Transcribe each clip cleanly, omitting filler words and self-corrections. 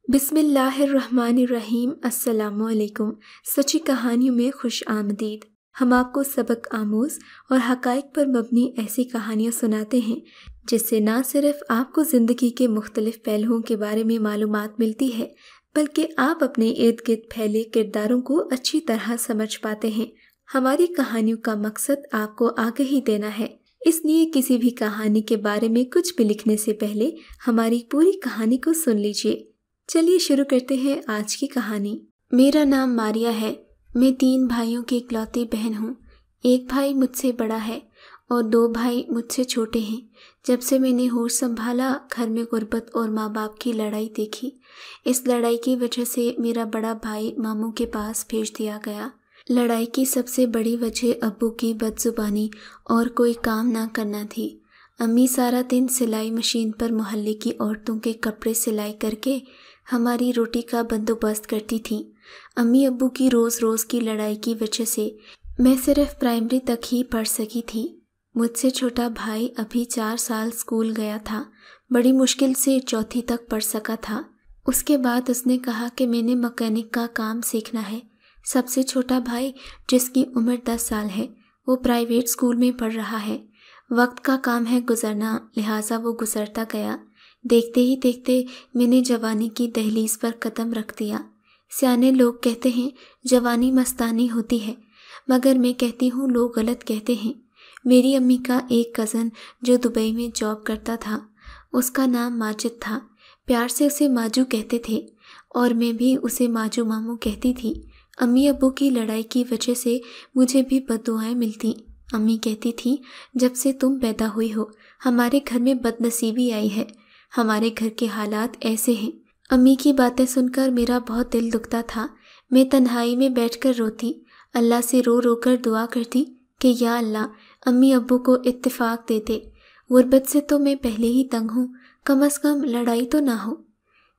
बिस्मिल्लाहिर्रहमानिर्रहीम। अस्सलामु अलैकुम। सच्ची कहानियों में खुश आमदीद। हम आपको सबक आमोज़ और हक़ाइक़ पर मबनी ऐसी कहानियाँ सुनाते हैं जिससे ना सिर्फ़ आपको ज़िंदगी के मुख्तलिफ़ पहलुओं के बारे में मालूमात मिलती है बल्कि आप अपने इर्द गिर्द फैले किरदारों को अच्छी तरह समझ पाते हैं। हमारी कहानियों का मकसद आपको आगाही देना है, इसलिए किसी भी कहानी के बारे में कुछ भी लिखने से पहले हमारी पूरी कहानी को सुन लीजिए। चलिए शुरू करते हैं आज की कहानी। मेरा नाम मारिया है। मैं 3 भाइयों की इकलौती बहन हूँ। एक भाई मुझसे बड़ा है और 2 भाई मुझसे छोटे हैं। जब से मैंने होश संभाला, घर में गुर्बत और माँ बाप की लड़ाई देखी। इस लड़ाई की वजह से मेरा बड़ा भाई मामू के पास भेज दिया गया। लड़ाई की सबसे बड़ी वजह अब्बू की बदजुबानी और कोई काम ना करना थी। अम्मी सारा दिन सिलाई मशीन पर मोहल्ले की औरतों के कपड़े सिलाई करके हमारी रोटी का बंदोबस्त करती थी। अम्मी अब्बू की रोज़ रोज़ की लड़ाई की वजह से मैं सिर्फ प्राइमरी तक ही पढ़ सकी थी। मुझसे छोटा भाई अभी 4 साल स्कूल गया था। बड़ी मुश्किल से 4वीं तक पढ़ सका था। उसके बाद उसने कहा कि मैंने मैकेनिक का काम सीखना है। सबसे छोटा भाई, जिसकी उम्र 10 साल है, वो प्राइवेट स्कूल में पढ़ रहा है। वक्त का काम है गुजरना, लिहाजा वो गुजरता गया। देखते ही देखते मैंने जवानी की दहलीज पर कदम रख दिया। सियाने लोग कहते हैं जवानी मस्तानी होती है, मगर मैं कहती हूँ लोग गलत कहते हैं। मेरी अम्मी का एक कज़न जो दुबई में जॉब करता था, उसका नाम माजिद था। प्यार से उसे माजू कहते थे और मैं भी उसे माजू मामू कहती थी। अम्मी अब्बू की लड़ाई की वजह से मुझे भी बद्दुआएं मिलती। अम्मी कहती थी, जब से तुम पैदा हुई हो हमारे घर में बदनसीबी आई है। हमारे घर के हालात ऐसे हैं। अम्मी की बातें सुनकर मेरा बहुत दिल दुखता था। मैं तन्हाई में बैठकर रोती, अल्लाह से रो रो कर दुआ करती कि या अल्लाह अम्मी अब्बू को इत्तेफाक दे दे। गुर्बत से तो मैं पहले ही तंग हूँ, कम अज़ कम लड़ाई तो ना हो।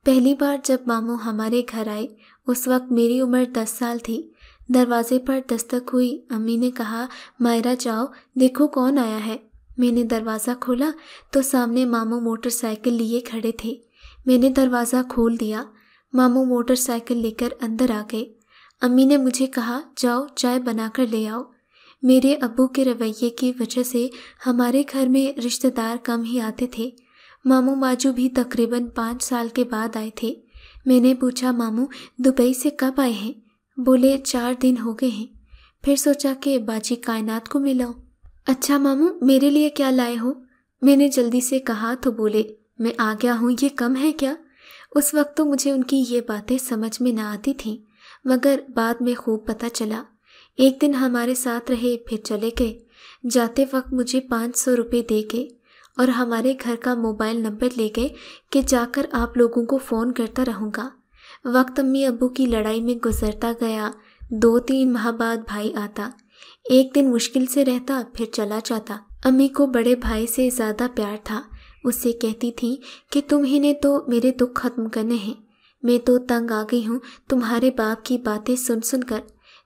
पहली बार जब मामू हमारे घर आए, उस वक्त मेरी उम्र 10 साल थी। दरवाजे पर दस्तक हुई। अम्मी ने कहा, मायरा जाओ, देखो कौन आया है। मैंने दरवाज़ा खोला तो सामने मामू मोटरसाइकिल लिए खड़े थे। मैंने दरवाज़ा खोल दिया। मामू मोटरसाइकिल लेकर अंदर आ गए। अम्मी ने मुझे कहा, जाओ चाय बनाकर ले आओ। मेरे अब्बू के रवैये की वजह से हमारे घर में रिश्तेदार कम ही आते थे। मामू माजू भी तकरीबन 5 साल के बाद आए थे। मैंने पूछा, मामू दुबई से कब आए हैं? बोले 4 दिन हो गए हैं। फिर सोचा कि बाजी कायनात को मिलाऊं। अच्छा मामू, मेरे लिए क्या लाए हो? मैंने जल्दी से कहा तो बोले, मैं आ गया हूँ, ये कम है क्या? उस वक्त तो मुझे उनकी ये बातें समझ में ना आती थीं, मगर बाद में खूब पता चला। एक दिन हमारे साथ रहे, फिर चले गए। जाते वक्त मुझे 500 रुपये दे गए और हमारे घर का मोबाइल नंबर ले गए कि जाकर आप लोगों को फ़ोन करता रहूँगा। वक्त अम्मी अब्बू की लड़ाई में गुजरता गया। 2-3 माह बाद भाई आता। एक दिन मुश्किल से रहता, फिर चला जाता। अम्मी को बड़े भाई से ज़्यादा प्यार था। उससे कहती थी कि तुम ही ने तो मेरे दुख ख़त्म करने हैं। मैं तो तंग आ गई हूँ तुम्हारे बाप की बातें सुन सुन कर।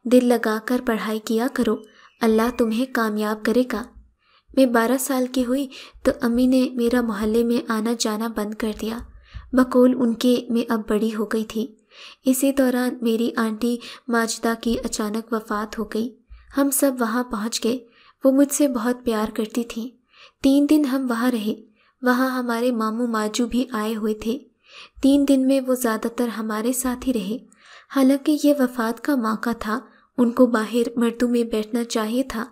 दिल लगाकर पढ़ाई किया करो, अल्लाह तुम्हें कामयाब करेगा। मैं 12 साल की हुई तो अम्मी ने मेरा मोहल्ले में आना जाना बंद कर दिया। बकौल उनके मैं अब बड़ी हो गई थी। इसी दौरान मेरी आंटी माजिदा की अचानक वफ़ात हो गई। हम सब वहाँ पहुँच गए। वो मुझसे बहुत प्यार करती थी। 3 दिन हम वहाँ रहे। वहाँ हमारे मामू माजू भी आए हुए थे। 3 दिन में वो ज़्यादातर हमारे साथ ही रहे। हालांकि ये वफ़ात का मौका था, उनको बाहर मर्दों में बैठना चाहिए था,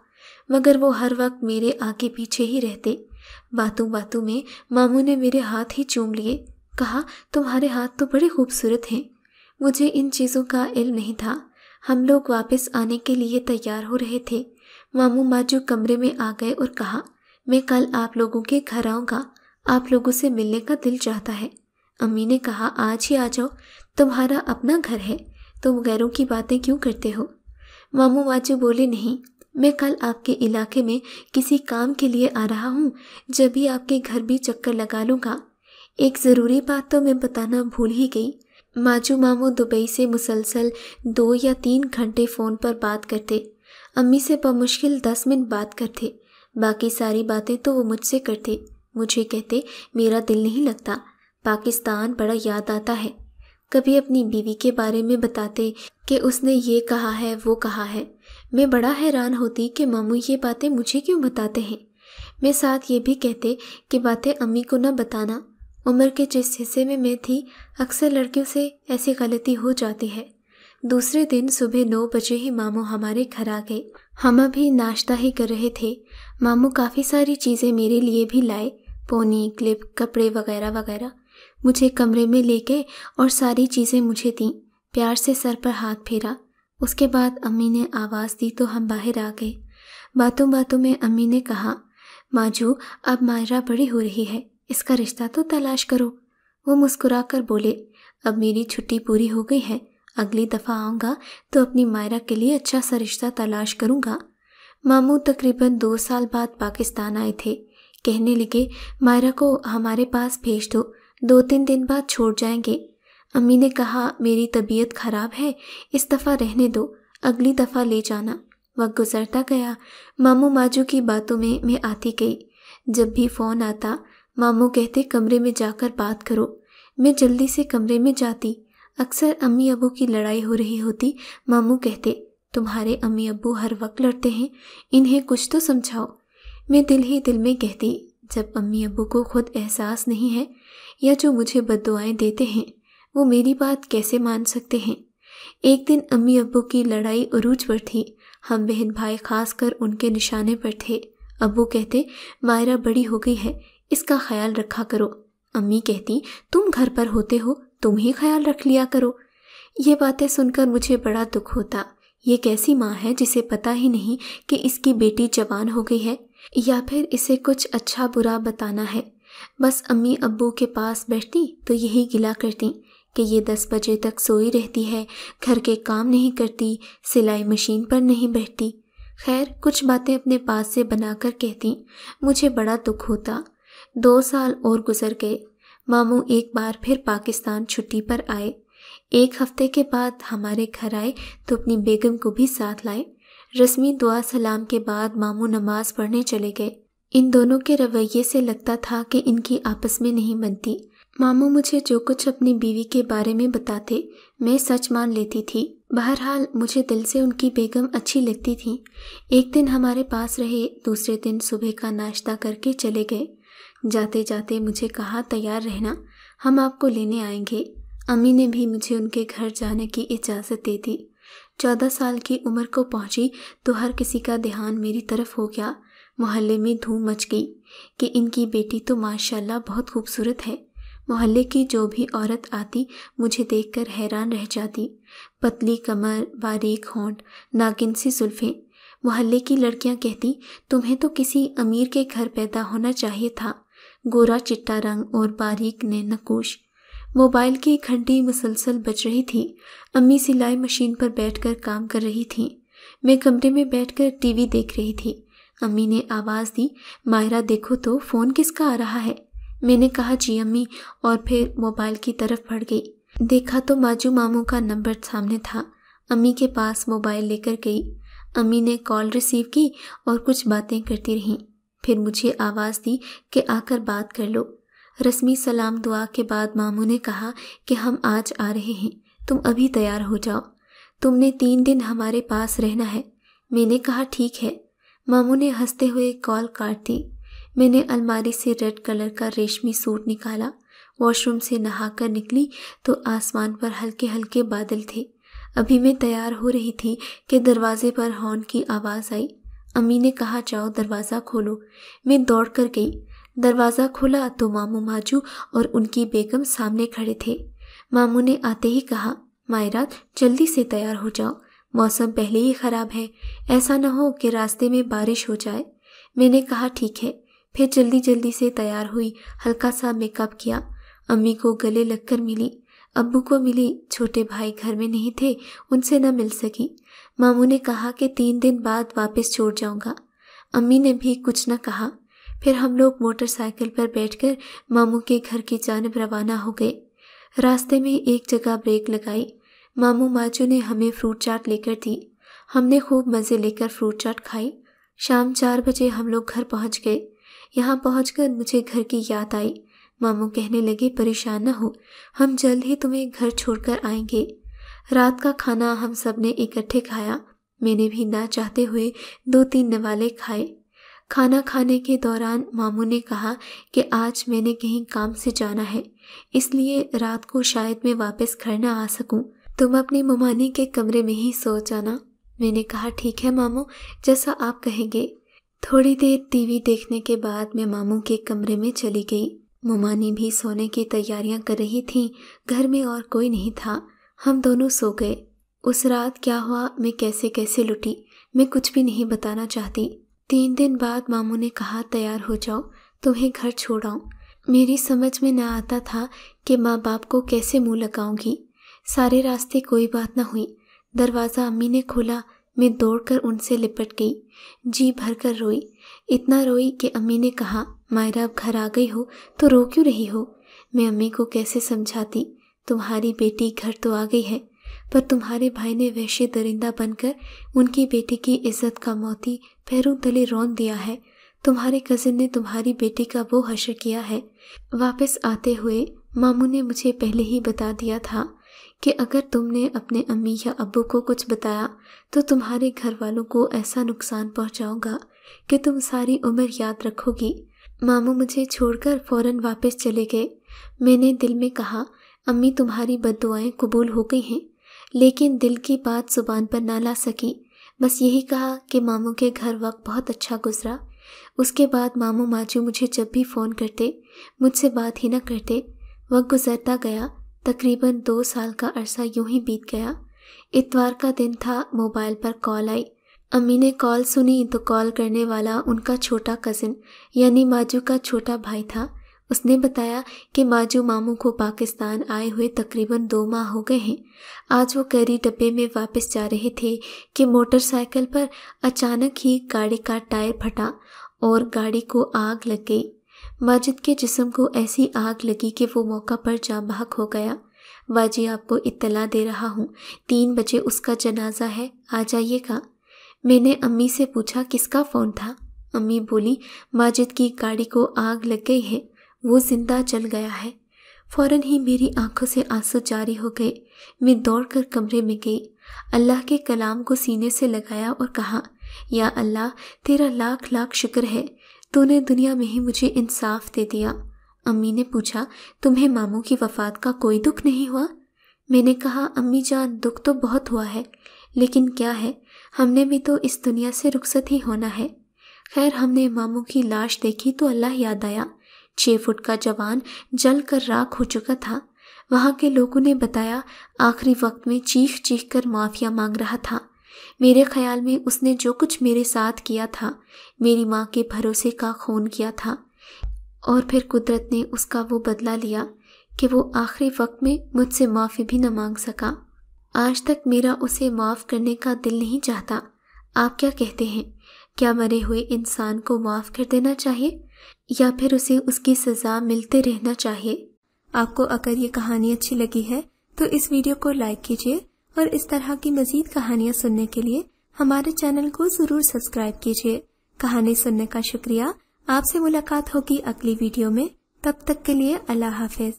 मगर वो हर वक्त मेरे आगे पीछे ही रहते। बातों बातों में मामू ने मेरे हाथ ही चूम लिए। कहा, तुम्हारे हाथ तो बड़े खूबसूरत हैं। मुझे इन चीज़ों का इल्म नहीं था। हम लोग वापस आने के लिए तैयार हो रहे थे। मामू माजू कमरे में आ गए और कहा, मैं कल आप लोगों के घर आऊँगा, आप लोगों से मिलने का दिल चाहता है। अम्मी ने कहा, आज ही आ जाओ, तुम्हारा अपना घर है, तुम गैरों की बातें क्यों करते हो? मामू माजू बोले, नहीं, मैं कल आपके इलाके में किसी काम के लिए आ रहा हूँ, जब भी आपके घर भी चक्कर लगा लूँगा। एक ज़रूरी बात तो मैं बताना भूल ही गई। माजू मामू दुबई से मुसलसल 2 या 3 घंटे फ़ोन पर बात करते। अम्मी से बमुश्किल 10 मिनट बात करते। बाकी सारी बातें तो वो मुझसे करते। मुझे कहते, मेरा दिल नहीं लगता, पाकिस्तान बड़ा याद आता है। کبھی اپنی بیوی کے بارے میں بتاتے کہ اس نے یہ کہا ہے وہ کہا ہے۔ میں بڑا حیران ہوتی کہ ماموں یہ باتیں مجھے کیوں بتاتے ہیں۔ میں ساتھ یہ بھی کہتے کہ باتیں امی کو نہ بتانا۔ عمر کے جس حصے میں تھی اکثر لڑکیوں سے ایسی غلطی ہو جاتی ہے۔ دوسرے دن صبح 9 بجے ہی ماموں ہمارے گھر آ گئے۔ ہم ابھی ناشتہ ہی کر رہے تھے۔ ماموں کافی ساری چیزیں میرے لیے بھی لائے، پونی، کلپ، کپڑے وغیرہ وغیرہ۔ مجھے کمرے میں لے گئے اور ساری چیزیں مجھے دیں، پیار سے سر پر ہاتھ پھیرا۔ اس کے بعد امی نے آواز دی تو ہم باہر آ گئے۔ باتوں باتوں میں امی نے کہا، ماجو اب مائرہ بڑی ہو رہی ہے، اس کا رشتہ تو تلاش کرو۔ وہ مسکرا کر بولے، اب میری چھٹی پوری ہو گئی ہے، اگلی دفعہ آؤں گا تو اپنی مائرہ کے لیے اچھا سا رشتہ تلاش کروں گا۔ ماموں تقریباً 2 سال بعد پاکستان آئے تھے۔ کہنے لگے، مائرہ کو ہمارے پاس بھیج دو، 2-3 دن بعد چھوڑ جائیں گے۔ امی نے کہا، میری طبیعت خراب ہے، اس دفعہ رہنے دو، اگلی دفعہ لے جانا۔ وقت گزرتا گیا، ماموں ماجو کی باتوں میں آتی گئی۔ جب بھی فون آتا، ماموں کہتے کمرے میں جا کر بات کرو۔ میں جلدی سے کمرے میں جاتی۔ اکثر امی ابو کی لڑائی ہو رہی ہوتی، ماموں کہتے، تمہارے امی ابو ہر وقت لڑتے ہیں، انہیں کچھ تو سمجھاؤ۔ میں دل ہی دل میں کہتی، جب امی ابو کو خود احساس نہیں ہے یا جو مجھے بد دعائیں دیتے ہیں، وہ میری بات کیسے مان سکتے ہیں۔ ایک دن امی ابو کی لڑائی عروج پر تھی، ہم بہن بھائی خاص کر ان کے نشانے پر تھے۔ ابو کہتے، مائرہ بڑی ہو گئی ہے، اس کا خیال رکھا کرو۔ امی کہتی، تم گھر پر ہوتے ہو، تم ہی خیال رکھ لیا کرو۔ یہ باتیں سن کر مجھے بڑا دکھ ہوتا۔ یہ کیسی ماں ہے جسے پتہ ہی نہیں کہ اس کی بیٹی جوان ہو گئی ہے، یا پھر اسے کچھ اچھا برا بتانا ہے۔ بس امی ابو کے پاس بیٹھتی تو یہی گلہ کرتی کہ یہ 10 بجے تک سوئی رہتی ہے، گھر کے کام نہیں کرتی، سلائی مشین پر نہیں بیٹھتی۔ خیر کچھ باتیں اپنے پاس سے بنا کر کہتی، مجھے بڑا دکھ ہوتا۔ 2 سال اور گزر گئے۔ ماموں ایک بار پھر پاکستان چھٹی پر آئے۔ 1 ہفتے کے بعد ہمارے گھر آئے تو اپنی بیگم کو بھی ساتھ لائے۔ رسمی دعا سلام کے بعد ماموں نماز پڑھنے چلے گئے۔ ان دونوں کے رویے سے لگتا تھا کہ ان کی آپس میں نہیں بنتی۔ ماموں مجھے جو کچھ اپنی بیوی کے بارے میں بتاتے میں سچ مان لیتی تھی۔ بہرحال مجھے دل سے ان کی بیگم اچھی لگتی تھی۔ ایک دن ہمارے پاس رہے، دوسرے دن صبح کا ناشتہ کر کے چلے گئے۔ جاتے جاتے مجھے کہا، تیار رہنا، ہم آپ کو لینے آئیں گے۔ امی نے بھی مجھے ان کے گھر جانے کی اجازت دے دی۔ 14 سال کی عمر کو پہنچی تو ہر کسی کا دھیان میری طرف ہو گیا۔ محلے میں دھوم مچ گئی کہ ان کی بیٹی تو ماشاءاللہ بہت خوبصورت ہے۔ محلے کی جو بھی عورت آتی مجھے دیکھ کر حیران رہ جاتی۔ پتلی کمر، باریک ہونٹ، ناگن سی زلفیں۔ محلے کی لڑکیاں کہتی، تمہیں تو کسی امیر کے گھر پیدا ہونا چاہیے تھا، گورا چٹا رنگ اور باریک نقوش۔ موبائل کی گھنٹی مسلسل بج رہی تھی۔ امی سلائی مشین پر بیٹھ کر کام کر رہی تھیں، میں کمرے میں بیٹھ کر ٹی وی دیکھ رہی تھی۔ امی نے آواز دی، مائرہ دیکھو تو فون کس کا آ رہا ہے؟ میں نے کہا، جی امی، اور پھر موبائل کی طرف بڑھ گئی۔ دیکھا تو ماجو ماموں کا نمبر سامنے تھا۔ امی کے پاس موبائل لے کر گئی۔ امی نے کال ریسیو کی اور کچھ باتیں کرتی رہیں، پھر مجھے آواز دی کہ آ کر بات کر لو۔ رسمی سلام دعا کے بعد ماموں نے کہا کہ ہم آج آ رہے ہیں، تم ابھی تیار ہو جاؤ، تم نے 3 دن ہمارے پاس رہنا ہے۔ میں نے کہا ٹھیک ہے۔ ماموں نے ہنستے ہوئے کال کاٹ دی۔ میں نے الماری سے ریڈ کلر کا ریشمی سوٹ نکالا۔ واش روم سے نہا کر نکلی تو آسمان پر ہلکے ہلکے بادل تھے۔ ابھی میں تیار ہو رہی تھی کہ دروازے پر ہارن کی آواز آئی۔ امی نے کہا، جاؤ دروازہ کھولو۔ میں دوڑ کر گئی، دروازہ کھولا تو ماموں ماجو اور ان کی بیگم سامنے کھڑے تھے۔ ماموں نے آتے ہی کہا، مائرہ جلدی سے تیار ہو جاؤ، موسم پہلے ہی خراب ہے، ایسا نہ ہو کہ راستے میں بارش ہو جائے۔ میں نے کہا ٹھیک ہے، پھر جلدی سے تیار ہوئی، ہلکا سا میک اپ کیا۔ امی کو گلے لگ کر ملی، ابو کو ملی، چھوٹے بھائی گھر میں نہیں تھے، ان سے نہ مل سکی۔ ماموں نے کہا کہ 3 دن بعد واپس چھوڑ جاؤں گا۔ امی نے بھی کچھ نہ کہا۔ پھر ہم لوگ موٹر سائیکل پر بیٹھ کر ماموں کے گھر کی جانب روانہ ہو گئے۔ راستے میں ایک جگہ بریک لگائی۔ ماموں ماجو نے ہمیں فروٹ چاٹ لے کر دی۔ ہم نے خوب مزے لے کر فروٹ چاٹ کھائی۔ شام 4 بجے ہم لوگ گھر پہنچ گئے۔ یہاں پہنچ کر مجھے گھر کی یاد آئی۔ मामू कहने लगे, परेशान न हो, हम जल्द ही तुम्हें घर छोड़कर आएंगे। रात का खाना हम सब ने इकट्ठे खाया। मैंने भी ना चाहते हुए 2-3 निवाले खाए। खाना खाने के दौरान मामू ने कहा कि आज मैंने कहीं काम से जाना है, इसलिए रात को शायद मैं वापस घर न आ सकूं। तुम अपनी ममानी के कमरे में ही सो जाना। मैंने कहा, ठीक है मामू, जैसा आप कहेंगे। थोड़ी देर टीवी देखने के बाद मैं मामू के कमरे में चली गई। ममानी भी सोने की तैयारियां कर रही थीं। घर में और कोई नहीं था। हम दोनों सो गए। उस रात क्या हुआ, मैं कैसे कैसे लुटी, मैं कुछ भी नहीं बताना चाहती। 3 दिन बाद मामू ने कहा, तैयार हो जाओ, तुम्हें घर छोड़ आऊं। मेरी समझ में न आता था कि माँ बाप को कैसे मुंह लगाऊंगी। सारे रास्ते कोई बात न हुई। दरवाज़ा अम्मी ने खोला। मैं दौड़कर उनसे लिपट गई, जी भरकर रोई। इतना रोई कि अम्मी ने कहा, मायरा अब घर आ गई हो तो रो क्यों रही हो। मैं अम्मी को कैसे समझाती, तुम्हारी बेटी घर तो आ गई है, पर तुम्हारे भाई ने वैश्य दरिंदा बनकर उनकी बेटी की इज्जत का मोती पैरों तले रौंद दिया है। तुम्हारे कजिन ने तुम्हारी बेटी का वो हश्र किया है। वापस आते हुए मामू ने मुझे पहले ही बता दिया था कि अगर तुमने अपने अम्मी या अब्बू को कुछ बताया तो तुम्हारे घर वालों को ऐसा नुकसान पहुंचाऊंगा कि तुम सारी उम्र याद रखोगी। मामू मुझे छोड़कर फौरन वापस चले गए। मैंने दिल में कहा, अम्मी तुम्हारी बद्दुआएं कबूल हो गई हैं, लेकिन दिल की बात जुबान पर ना ला सकी। बस यही कहा कि मामू के घर वक्त बहुत अच्छा गुजरा। उसके बाद मामू माजू मुझे जब भी फ़ोन करते मुझसे बात ही न करते। वक्त गुजरता गया। तकरीबन 2 साल का अरसा यूं ही बीत गया। इतवार का दिन था। मोबाइल पर कॉल आई। अम्मी ने कॉल सुनी तो कॉल करने वाला उनका छोटा कज़िन यानी माजू का छोटा भाई था। उसने बताया कि माजू मामू को पाकिस्तान आए हुए तकरीबन 2 माह हो गए हैं। आज वो कैरी डब्बे में वापस जा रहे थे कि मोटरसाइकिल पर अचानक ही गाड़ी का टायर फटा और गाड़ी को आग लग गई। माजिद के जिस्म को ऐसी आग लगी कि वो मौका पर जाँ बहक हो गया। बाजी, आपको इत्तला दे रहा हूँ, 3 बजे उसका जनाजा है, आ जाइएगा। मैंने अम्मी से पूछा, किसका फ़ोन था। अम्मी बोली, माजिद की गाड़ी को आग लग गई है, वो जिंदा जल गया है। फौरन ही मेरी आंखों से आंसू जारी हो गए। मैं दौड़कर कमरे में गई, अल्लाह के कलाम को सीने से लगाया और कहा, या अल्लाह, तेरा लाख लाख शुक्र है, तूने दुनिया में ही मुझे इंसाफ दे दिया। अम्मी ने पूछा, तुम्हें मामू की वफ़ात का कोई दुख नहीं हुआ। मैंने कहा, अम्मी जान, दुख तो बहुत हुआ है, लेकिन क्या है, हमने भी तो इस दुनिया से रुखसत ही होना है। खैर, हमने मामू की लाश देखी तो अल्लाह याद आया। 6 फुट का जवान जल कर राख हो चुका था। वहाँ के लोगों ने बताया, आखिरी वक्त में चीख चीख कर माफ़िया मांग रहा था। मेरे ख्याल में उसने जो कुछ मेरे साथ किया था, मेरी माँ के भरोसे का खून किया था, और फिर कुदरत ने उसका वो बदला लिया कि वो आखिरी वक्त में मुझसे माफ़ी भी न मांग सका। आज तक मेरा उसे माफ़ करने का दिल नहीं चाहता। आप क्या कहते हैं, क्या मरे हुए इंसान को माफ़ कर देना चाहिए या फिर उसे उसकी सज़ा मिलते रहना चाहिए? आपको अगर ये कहानी अच्छी लगी है तो इस वीडियो को लाइक कीजिए और इस तरह की मज़ीद कहानियाँ सुनने के लिए हमारे चैनल को ज़रूर सब्सक्राइब कीजिए। कहानी सुनने का शुक्रिया। आपसे मुलाकात होगी अगली वीडियो में। तब तक के लिए अल्लाह हाफ़िज़।